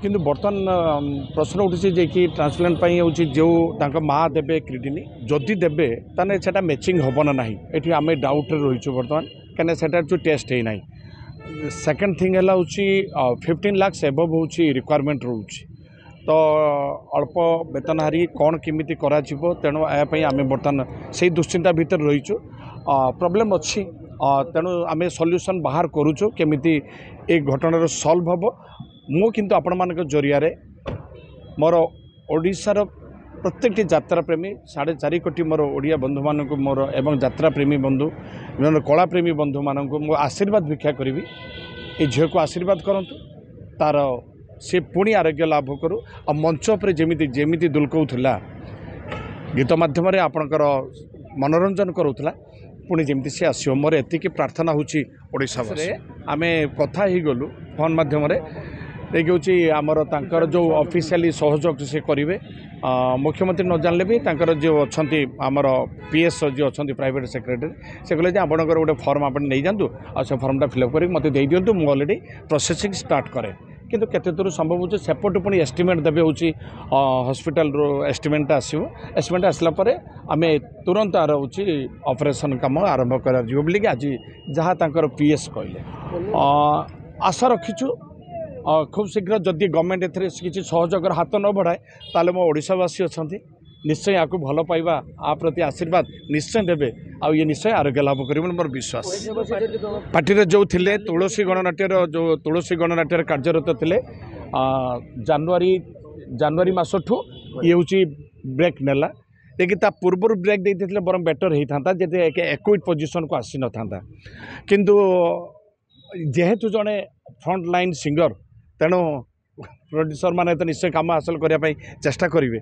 किंतु बर्तमान प्रश्न उठी जे कि ट्रांसप्लांट जो माँ देवे क्रिडिनी जदि देवे ताने सेटा मैचिंग हम ना ना ये आम डाउट रही बर्तमान कहीं से जो टेस्ट है ना सेकेंड थिंग है 15 लाख एबव हूँ रिक्वायरमेंट रोचे तो अल्प वेतनहारी कौन केमिति करा तेणु यापाई आम बर्तमान से दुश्चिंता भितर रहीचु प्रॉब्लम अच्छी तेणु आम सॉल्यूशन बाहर करूचु केमिति एक घटनार सॉल्व हम मु किंतु आपण मान जरिया मोर ओडिशार प्रत्येक यात्रा प्रेमी 4.5 कोटी मोर ओडिया बंधु मानक मोर एवं यात्रा प्रेमी बंधु कला प्रेमी बंधु मानक मो आशीर्वाद भिक्षा करी ये झील को आशीर्वाद करंतु तार से पुणी आरोग्य लाभ करू आ मंच पर जेमिति जेमिति दुलकौला गीत माध्यम आपणकर मनोरंजन करूला पुणी जमी सी आसो मोर एतिकी प्रार्थना होची ओडिशा आम कथा ही गलु फोन माध्यम देखिए हूँ आमर तांकर जो ऑफिशियली सहयोग से करेंगे मुख्यमंत्री न जानले भी तांकर जो अच्छा आमर पीएस जो अच्छा प्राइवेट सेक्रेटरी से कहले आपंकर गोटे फॉर्म आप नहीं जातु आ फॉर्मटा फिलअप कर मत दे दिंतु मुझे अलरेडी प्रोसेसिंग स्टार्ट करे किंतु केते दूर संभव हो सेपटू पुणी एस्टिमेट देवे हूँ हॉस्पिटल एस्टिमेट आसो एस्टिमेट आसला आम तुरंत आर हूँ ऑपरेशन काम आरंभ कर आज जहाँ तांकर पीएस कहले आशा रखीचु खूब शीघ्र जदि गवर्नमेंट एथरे किसी सहयोगर हाथ न बढ़ाए ताले मो ओडिशावासी अच्छा निश्चय या भल पाइबा आ प्रति आशीर्वाद निश्चय देवे आ ये निश्चय आरोग्य लाभ कर मोर विश्वास पार्टी जो थिले तुलसी गणनाट्यर कार्यरत थिले जनवरी मासठू ये हूँ ब्रेक नेला लेकिन ता पूर्व ब्रेक देते बर बेटर होता जैसे एक्विट पोजिशन को आसी न था किंतु जेहेतु जड़े फ्रंट लाइन सिंगर तेणु प्रोड्यूसर माने तो निश्चय काम हासिल करने चेष्टा करेंगे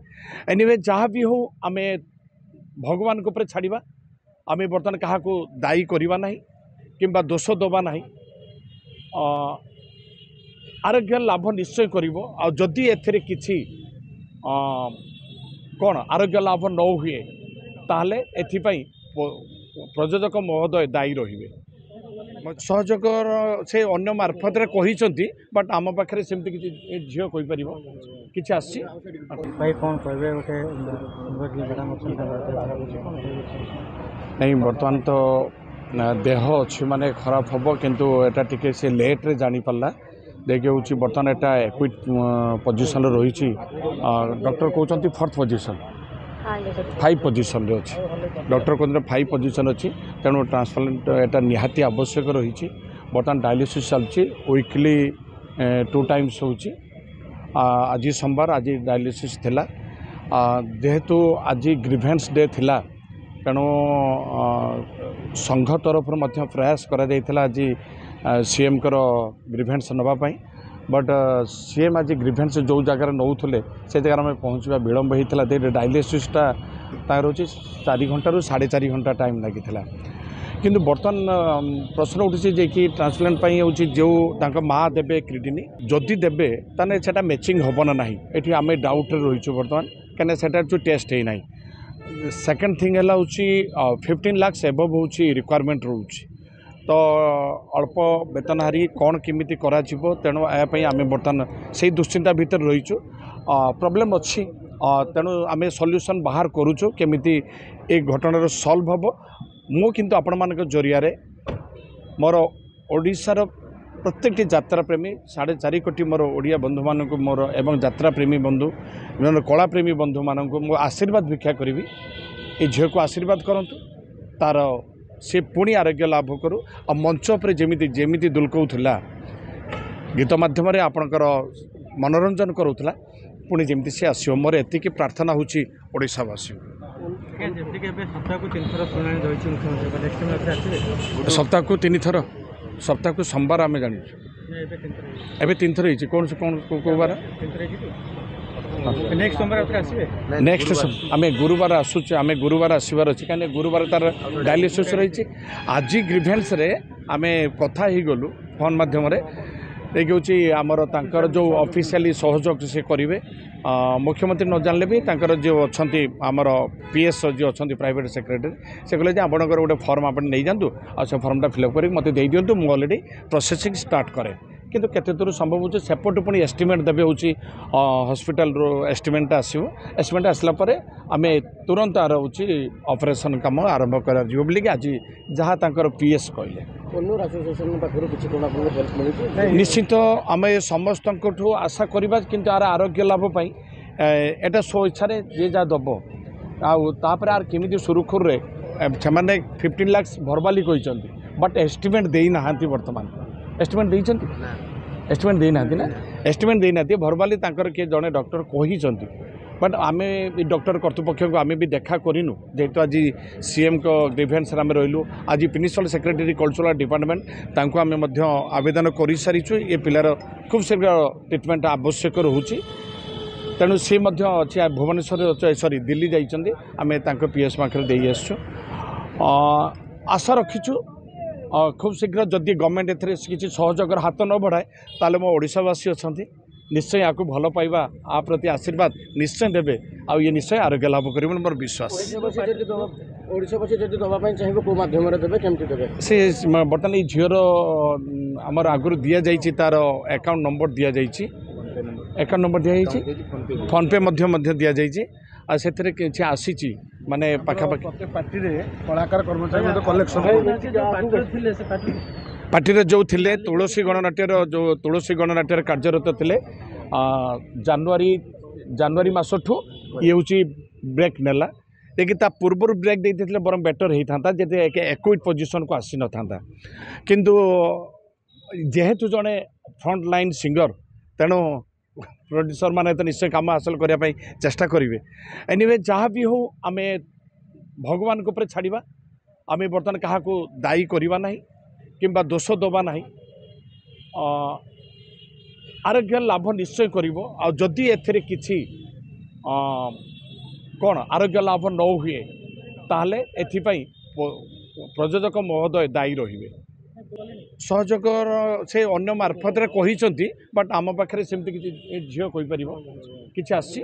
एनीवे जहाँ भी हो आम भगवान को ऊपर छाड़ा आम बर्तमान क्या दायी करवा ना कि दोष दबा ना आरोग्य लाभ निश्चय करी एथिरे किछि कौन आरोग्य लाभ न हुए ताहले एथिपाई प्रयोजक महोदय दायी रहिबे सहयोग से अन्य मार्फत कही बट आम पाखे सेमती किसी झील कहीपर कि आसी नहीं बर्तमान तो देह अच्छी माने खराब हम किंतु एटा टिके से लेट रे जानी पाला देखिए हूँ बर्तमान एटा एक्विट पोजिशन रही डॉक्टर कहते 4th पोजिशन 5 पोजिशन अच्छी डॉक्टर कहते 5 पोजिशन अच्छी तेणु ट्रांसप्लांट एटा निहाती आवश्यक रही बर्तमान डायलिसिस चलती वीकली 2 टाइम्स हो आज सोमवार आज डायलिसिस थिला जेहेतु आज ग्रीवेंस डे थिला तेणु संघ तरफ प्रयास करा आज सीएम कर ग्रीवेंस नापी बट सीएम आज ग्रीवेंस जो जगार नौले से जगह में पहुँचवा विलम्ब होता डायलिसिसटा तार हूँ 4 घंटा रू 4.5 घंटा टाइम लगी किंतु बर्तमान प्रश्न उठी जे कि ट्रांसप्लांट हूँ जो माँ देवे क्रिडिनी जदि देवे ताने सेटा मैचिंग हम ना ना ये आम डाउट रही बर्तमान कहीं से जो टेस्ट है ना सेकेंड थिंग है 15 लाख एबव हूँ रिक्वायरमेंट रोचे तो अल्प वेतनहारी कौन केमिति करा तेणु यापाई आम बर्तमान से दुश्चिंता भितर रहीचु प्रॉब्लम अच्छी तेणु आम सॉल्यूशन बाहर करूचु केमिति एक घटनार सॉल्व हम मु किंतु आपण मान जरिया मोर ओडिशार प्रत्येक यात्रा प्रेमी 4.5 कोटी मोर ओडिया बंधु मानक मोर एवं यात्रा प्रेमी बंधु कला प्रेमी बंधु मानक मो आशीर्वाद भिक्षा करी ये झील को आशीर्वाद करंतु तार से पुणी आरोग्य लाभ करू आ मंच पर जेमिति जेमिति दुलकौला गीत माध्यम आपणकर मनोरंजन करूला पुणी जमी सी आसो मोर एतिकी प्रार्थना होची ओडिशावासी सप्ताह को 3 थर सप्ताह को सोमवार आम जानी एवं 3 थर कौन से कौन बार नेक्स्ट आम गुरुवार आसूचे आम गुरुवार आसबार अच्छे कहीं गुरुवार तार डायलिसिस रही आज ग्रीवेंस रे आम कथा ही गलु फोन माध्यम देखिए हूँ आमर तांकर जो ऑफिशियली सहयोग से करेंगे मुख्यमंत्री न जानले भी तांकर जो अच्छा आमर पीएस जो अच्छा प्राइवेट सेक्रेटरी से कहले आपंकर गोटे फॉर्म आप नहीं जातु आ फॉर्मटा फिलअप कर मत दे दिंतु मुझे अलरेडी प्रोसेसिंग स्टार्ट करे किंतु केते दूर संभव हो सेपट पुणी एस्टिमेट देवे हूँ हॉस्पिटल एस्टिमेट आसो एस्टिमेट आसला आम तुरंत आर हूँ ऑपरेशन काम आरंभ कर आज जहाँ तांकर पीएस कहले निश्चित आम समस्त आशा करवा किंतु आर आरोग्य लाभ एटा स्व इच्छा जे जहाँ दब आपर आर केमी सुरुखुर से 15 लाख भरवाली कहते बट एस्टिमेट देना बर्तमान एस्टिमेट देइछन्ति एस्टिमेट देना ना एस्टिमेट देना भरवाली तांकर के जड़े डॉक्टर कही बट आमे डॉक्टर कर्तृपक्ष को आमे भी देखा करूँ जेहेतु आज सीएम को ग्रीवेंस आम रही आज प्रिंसिपल सेक्रेटरी कल्चरल डिपार्टमेंट तांको आमे मध्य आवेदन कर सारीचु ये पिलार खूब शीघ्र ट्रिटमेंट आवश्यक रोचे तेणु सी अच्छे भुवनेश्वर सॉरी दिल्ली जाइए आम पीएस पाखे दे आसु आशा रखीचु खूब शीघ्र जदि गवर्नमेंट किसी सहयोगर हाथ न बढ़ाए ताले मो ओडिशावासी अच्छा निश्चय या भल पाइबा आ प्रति आशीर्वाद निश्चय देवे आ ये निश्चय आरोग्य लाभ कर मोर विश्वास से बर्तमान ये झीर आमर आगुरी दि जाइए तार अकाउंट नंबर दि जाइए अकाउंट नंबर दि जाइए फोन पे दि जाइए आ से किसी आसी माने पाखापाखि कलाकार कर्मचारी कलेक्शन पार्टी जो थिले तुलसी गणनाट्यर जो तुलसी गणनाट्यर कार्यरत थिले जनवरी मासठू ये हूँ ब्रेक नेला लेकिन ता पूर्व ब्रेक देते बरम बेटर होता जब एक्विट पोजिशन को आसी न था किंतु जेहेतु जड़े फ्रंट लाइन सिंगर तेणु प्रोड्यूसर माने तो निश्चय काम हासिल करने चेष्टा करेंगे एनीवे जहाँ भी हो आम भगवान को ऊपर छाड़ा आम बर्तमान क्या दायी करवा ना किंबा दोष दबा ना आरोग्य लाभ निश्चय करी एथिरे किछि कौन आरोग्य लाभ न हुए ताहले एथिपाई प्रयोजक महोदय दायी रहिबे सहयोग से अन्य मार्फत कही बट आम पाखे सेमती किसी झील कहीपर किसी आसी